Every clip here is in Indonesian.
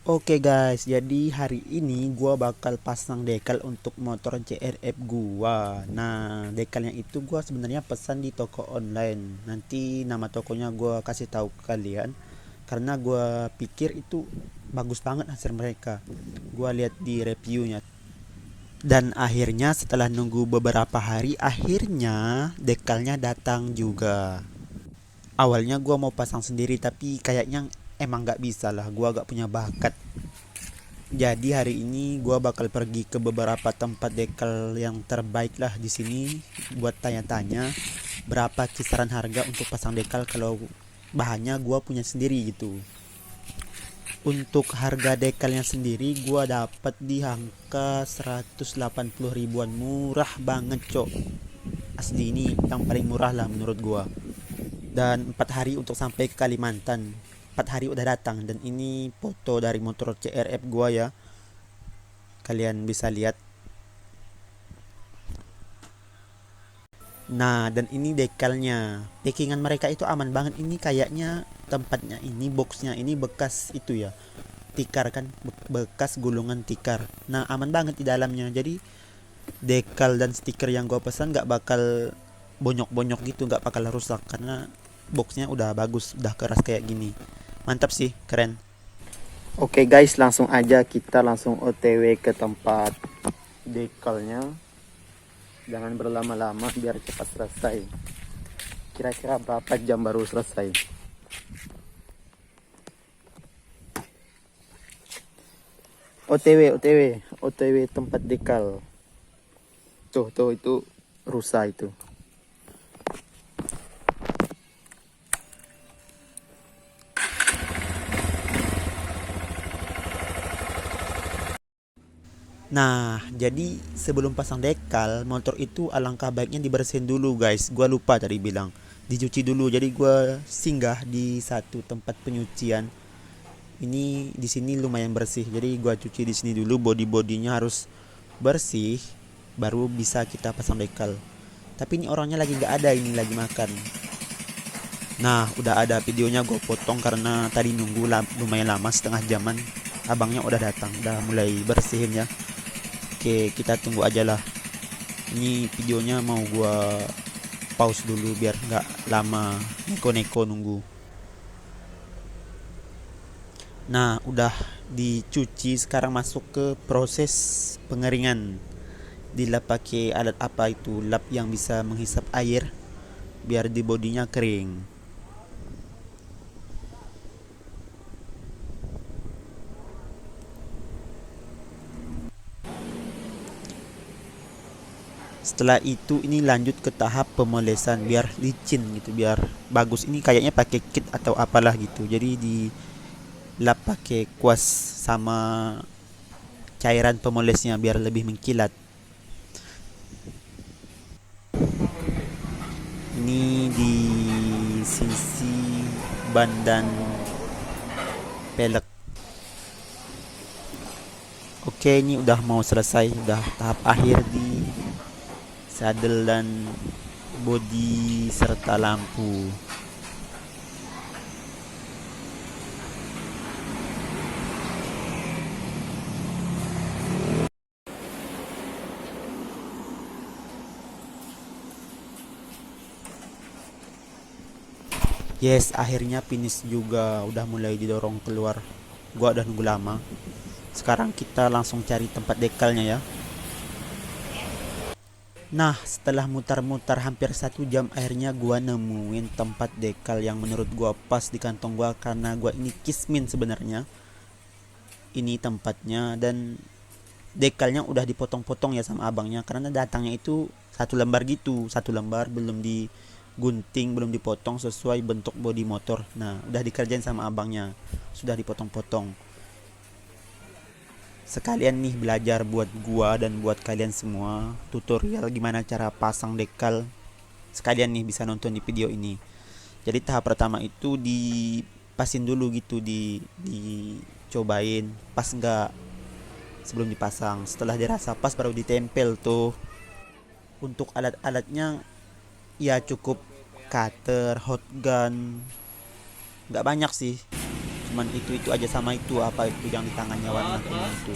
Oke guys, jadi hari ini gua bakal pasang dekal untuk motor CRF gua. Nah, dekalnya itu gua sebenarnya pesan di toko online. Nanti nama tokonya gua kasih tahu ke kalian karena gua pikir itu bagus banget hasil mereka. Gua lihat di reviewnya. Dan akhirnya setelah nunggu beberapa hari, akhirnya dekalnya datang juga. Awalnya gua mau pasang sendiri tapi kayaknya emang nggak bisa lah, gua gak punya bakat. Jadi hari ini gua bakal pergi ke beberapa tempat dekal yang terbaik lah di sini buat tanya-tanya berapa kisaran harga untuk pasang dekal kalau bahannya gua punya sendiri gitu. Untuk harga dekalnya sendiri gua dapat di angka 180 ribuan, murah banget cok. Asli ini yang paling murah lah menurut gua. Dan 4 hari untuk sampai ke Kalimantan. 4 hari udah datang dan ini foto dari motor CRF gua ya. Kalian bisa lihat. Nah, dan ini dekalnya. Packingan mereka itu aman banget. Ini kayaknya tempatnya ini boxnya ini bekas itu ya. Tikar kan, bekas gulungan tikar. Nah, aman banget di dalamnya. Jadi dekal dan stiker yang gue pesan nggak bakal bonyok-bonyok gitu, nggak bakal rusak karena boxnya udah bagus, udah keras kayak gini. Mantap sih, keren. Oke guys, langsung aja kita langsung OTW ke tempat dekalnya. Jangan berlama-lama biar cepat selesai. Kira-kira berapa jam baru selesai? OTW tempat dekal. Tuh itu rusa itu. Nah, jadi sebelum pasang dekal, motor itu alangkah baiknya dibersihin dulu, guys. Gua lupa tadi bilang. Dicuci dulu. Jadi gua singgah di satu tempat penyucian. Ini di sini lumayan bersih. Jadi gua cuci di sini dulu, body-bodinya harus bersih baru bisa kita pasang dekal. Tapi ini orangnya lagi nggak ada, ini lagi makan. Nah, udah ada videonya gue potong karena tadi nunggu lumayan lama, setengah jaman. Abangnya udah datang, udah mulai bersihin ya. Oke, kita tunggu aja lah. Ini videonya mau gue pause dulu biar nggak lama neko-neko nunggu. Nah, udah dicuci, sekarang masuk ke proses pengeringan. Dilap pakai alat apa itu? Lap yang bisa menghisap air biar di bodinya kering. Setelah itu ini lanjut ke tahap pemolesan biar licin gitu, biar bagus. Ini kayaknya pakai kit atau apalah gitu. Jadi di lap pakai kuas sama cairan pemolesnya biar lebih mengkilat. Ini di sisi ban dan pelek. Oke, ini udah mau selesai, udah tahap akhir di saddle dan bodi serta lampu. Yes, akhirnya finish juga, udah mulai didorong keluar. Gua udah nunggu lama. Sekarang kita langsung cari tempat dekalnya ya. Nah, setelah mutar-mutar hampir 1 jam, akhirnya gua nemuin tempat dekal yang menurut gua pas di kantong gua karena gua ini kismin sebenarnya. Ini tempatnya dan dekalnya udah dipotong-potong ya sama abangnya karena datangnya itu satu lembar gitu, satu lembar belum digunting, belum dipotong sesuai bentuk bodi motor. Nah, udah dikerjain sama abangnya, sudah dipotong-potong. Sekalian nih belajar buat gua dan buat kalian semua tutorial gimana cara pasang dekal. Sekalian nih bisa nonton di video ini. Jadi tahap pertama itu dipasin dulu gitu, dicobain pas nggak sebelum dipasang. Setelah dirasa pas baru ditempel tuh. Untuk alat-alatnya ya cukup cutter, hot gun, nggak banyak sih. cuman itu aja, sama itu apa itu yang di tangannya warna kuning itu,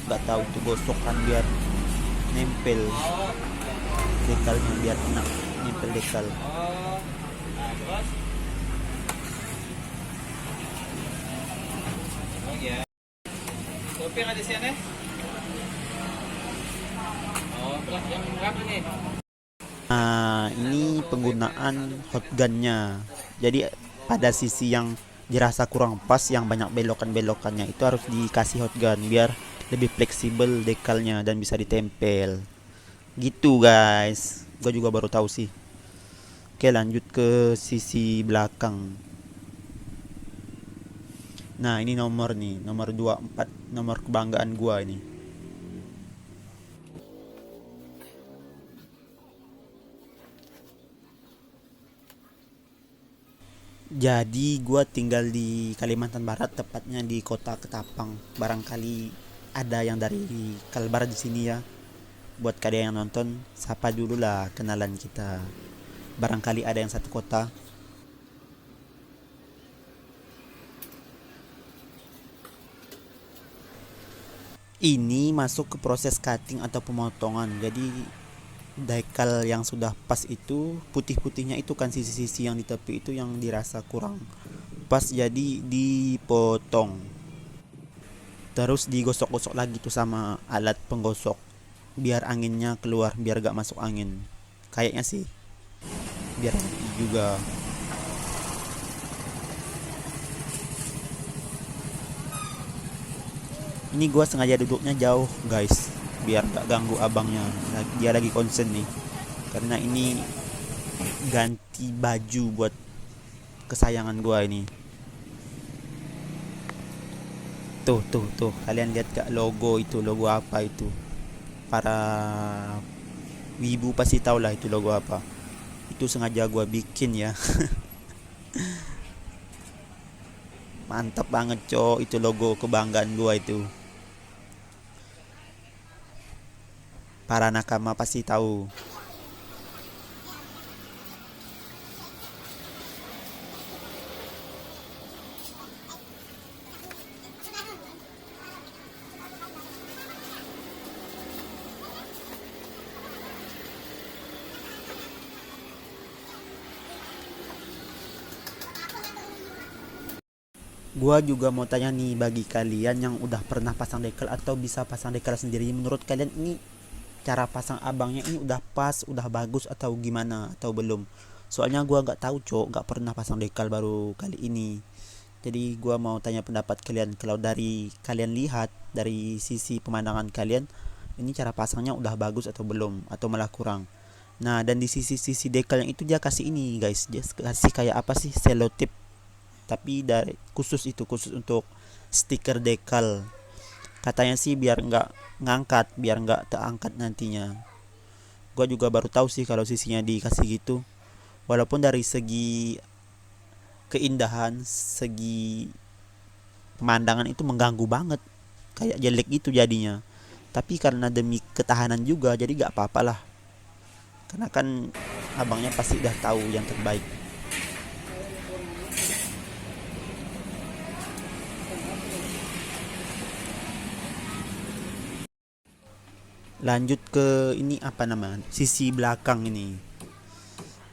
nggak tahu itu gosokkan biar nempel dekalnya, biar kena nempel dekal. Kopi yang ada di sini? Oh, yang berapa nih? Nah, ini penggunaan hotgunnya. Jadi pada sisi yang dirasa kurang pas, yang banyak belokan-belokannya, itu harus dikasih hotgun biar lebih fleksibel dekalnya dan bisa ditempel. Gitu guys. Gue juga baru tahu sih. Oke, lanjut ke sisi belakang. Nah, ini nomor nih, nomor 24, nomor kebanggaan gua ini. Jadi gua tinggal di Kalimantan Barat, tepatnya di kota Ketapang. Barangkali ada yang dari Kalbar di sini ya. Buat kalian yang nonton, sapa dulu lah, kenalan kita. Barangkali ada yang satu kota. Ini masuk ke proses cutting atau pemotongan. Jadi dekal yang sudah pas itu, putih-putihnya itu kan sisi-sisi yang di tepi itu yang dirasa kurang pas, jadi dipotong. Terus digosok-gosok lagi tuh sama alat penggosok biar anginnya keluar, biar gak masuk angin. Kayaknya sih biar rapi juga. Ini gua sengaja duduknya jauh guys, biar gak ganggu abangnya. Dia lagi konsen nih, karena ini ganti baju buat kesayangan gua ini. Tuh, kalian lihat gak logo itu? Logo apa itu? Para wibu pasti tahu lah itu logo apa. Itu sengaja gua bikin ya. Mantap banget cok, itu logo kebanggaan gua itu. Para nakama pasti tahu. Gua juga mau tanya nih, bagi kalian yang udah pernah pasang dekel atau bisa pasang dekel sendiri, menurut kalian ini cara pasang abangnya ini udah pas, udah bagus atau gimana, atau belum? Soalnya gua nggak tahu cok, nggak pernah pasang dekal, baru kali ini. Jadi gua mau tanya pendapat kalian, kalau dari kalian lihat dari sisi pemandangan kalian, ini cara pasangnya udah bagus atau belum, atau malah kurang. Nah, dan di sisi-sisi dekal yang itu dia kasih ini guys, dia kasih kayak apa sih, selotip, tapi dari khusus itu, khusus untuk stiker dekal. Katanya sih biar nggak ngangkat, biar nggak terangkat nantinya. Gua juga baru tahu sih kalau sisinya dikasih gitu. Walaupun dari segi keindahan, segi pemandangan itu mengganggu banget, kayak jelek gitu jadinya. Tapi karena demi ketahanan juga, jadi gak apa-apalah. Karena kan abangnya pasti udah tahu yang terbaik. Lanjut ke ini, apa nama, sisi belakang ini.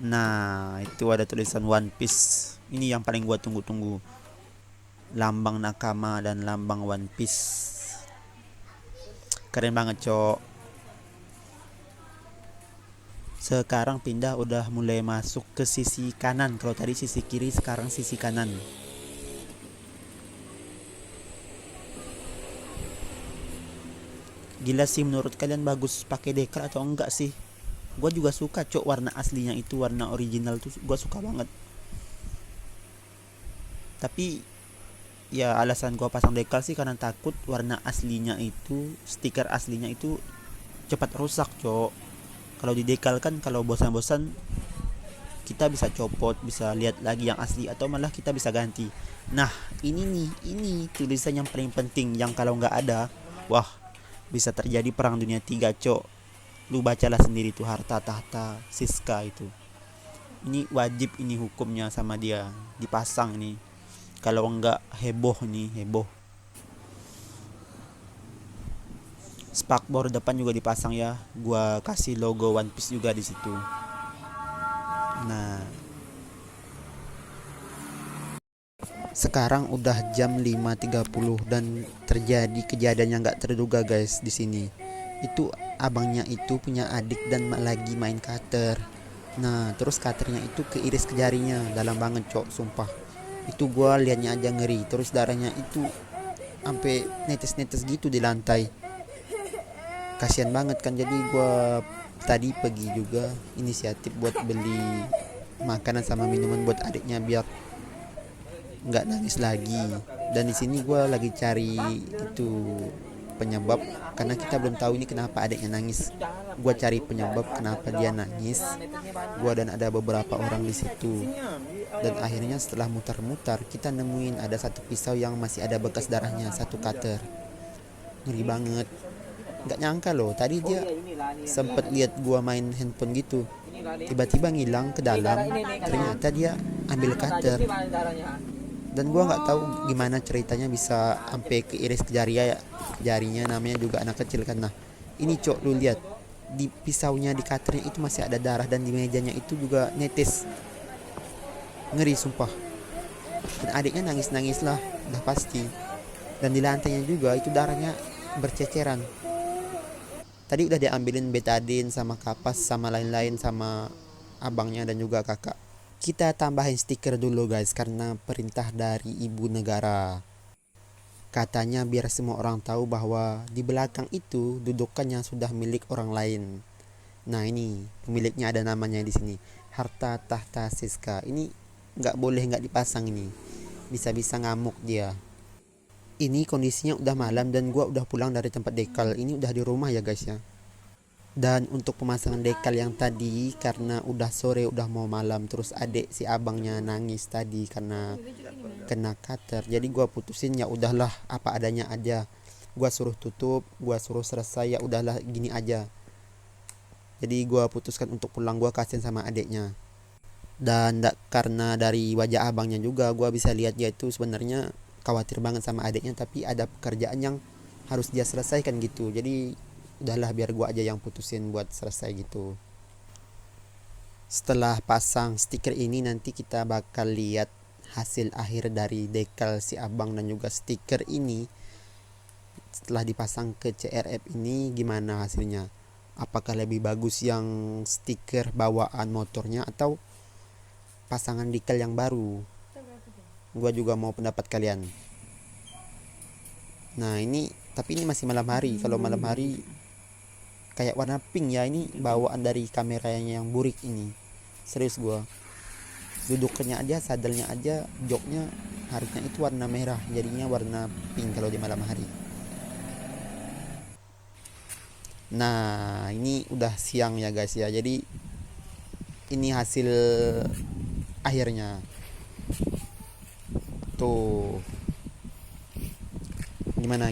Nah, itu ada tulisan One Piece. Ini yang paling gua tunggu-tunggu. Lambang nakama dan lambang One Piece. Keren banget, Cok. Sekarang pindah, udah mulai masuk ke sisi kanan. Kalau tadi sisi kiri, sekarang sisi kanan. Gila sih, menurut kalian bagus pakai dekal atau enggak sih? Gua juga suka, Cok, warna aslinya itu, warna original tuh gua suka banget. Tapi ya alasan gua pasang dekal sih karena takut warna aslinya itu, stiker aslinya itu cepat rusak cok. Kalau di dekal kan, kalau bosan-bosan kita bisa copot, bisa lihat lagi yang asli, atau malah kita bisa ganti. Nah, ini nih, ini tulisan yang paling penting, yang kalau nggak ada, wah, bisa terjadi perang dunia tiga cok. Lu bacalah sendiri tuh, harta tahta Siska itu. Ini wajib, ini hukumnya sama dia dipasang nih. kalau enggak heboh nih, heboh. Spakbor depan juga dipasang ya, gua kasih logo One Piece juga di situ. Nah, sekarang udah jam 5.30 dan terjadi kejadian yang nggak terduga guys di sini. Itu abangnya itu punya adik dan lagi main cutter. Nah, terus cutternya itu keiris ke jarinya, dalam banget cok, sumpah. Itu gua liatnya aja ngeri. Terus darahnya itu sampai netes-netes gitu di lantai. Kasihan banget kan, jadi gua tadi pergi juga inisiatif buat beli makanan sama minuman buat adiknya biar nggak nangis lagi. Dan di sini gue lagi cari itu penyebab, karena kita belum tahu ini kenapa adiknya nangis. Gue cari penyebab kenapa dia nangis. Gue dan ada beberapa orang di situ. Dan akhirnya setelah mutar-mutar kita nemuin ada satu pisau yang masih ada bekas darahnya, satu cutter. Ngeri banget. Nggak nyangka loh, tadi dia sempet lihat gue main handphone gitu, tiba-tiba ngilang ke dalam. Ternyata dia ambil cutter. Dan gua nggak tahu gimana ceritanya bisa sampai keiris ke jarinya, namanya juga anak kecil kan. Nah, ini cok, lu lihat di pisaunya, di cutternya itu masih ada darah, dan di mejanya itu juga netes. Ngeri sumpah. Dan adiknya nangis lah, udah pasti. Dan di lantainya juga itu darahnya berceceran. Tadi udah diambilin betadine sama kapas sama lain-lain sama abangnya dan juga kakak. Kita tambahin stiker dulu guys, karena perintah dari ibu negara. Katanya biar semua orang tahu bahwa di belakang itu dudukannya sudah milik orang lain. Nah, ini pemiliknya ada namanya di sini, Harta Tahta Siska. Ini nggak boleh nggak dipasang ini, bisa-bisa ngamuk dia. Ini kondisinya udah malam dan gua udah pulang dari tempat dekal. Ini udah di rumah ya guys ya. Dan untuk pemasangan dekal yang tadi, karena udah sore, udah mau malam, terus adik si abangnya nangis tadi karena kena cutter. Jadi gua putusin, ya udahlah apa adanya aja. Gua suruh tutup, gua suruh selesai, ya udahlah gini aja. Jadi gua putuskan untuk pulang, gua kasihan sama adiknya. Dan karena dari wajah abangnya juga gua bisa lihat dia itu sebenarnya khawatir banget sama adiknya, tapi ada pekerjaan yang harus dia selesaikan gitu. Jadi udahlah biar gua aja yang putusin buat selesai gitu. Setelah pasang stiker ini nanti kita bakal lihat hasil akhir dari dekal si abang dan juga stiker ini. Setelah dipasang ke CRF ini gimana hasilnya? Apakah lebih bagus yang stiker bawaan motornya atau pasangan dekal yang baru? Gua juga mau pendapat kalian. Nah, ini tapi ini masih malam hari. Kalau malam hari kayak warna pink ya, ini bawaan dari kameranya yang burik ini. Serius gua. Duduknya aja, sadelnya aja, joknya harusnya itu warna merah, jadinya warna pink kalau di malam hari. Nah, ini udah siang ya guys ya. Jadi ini hasil akhirnya. Tuh. Gimana?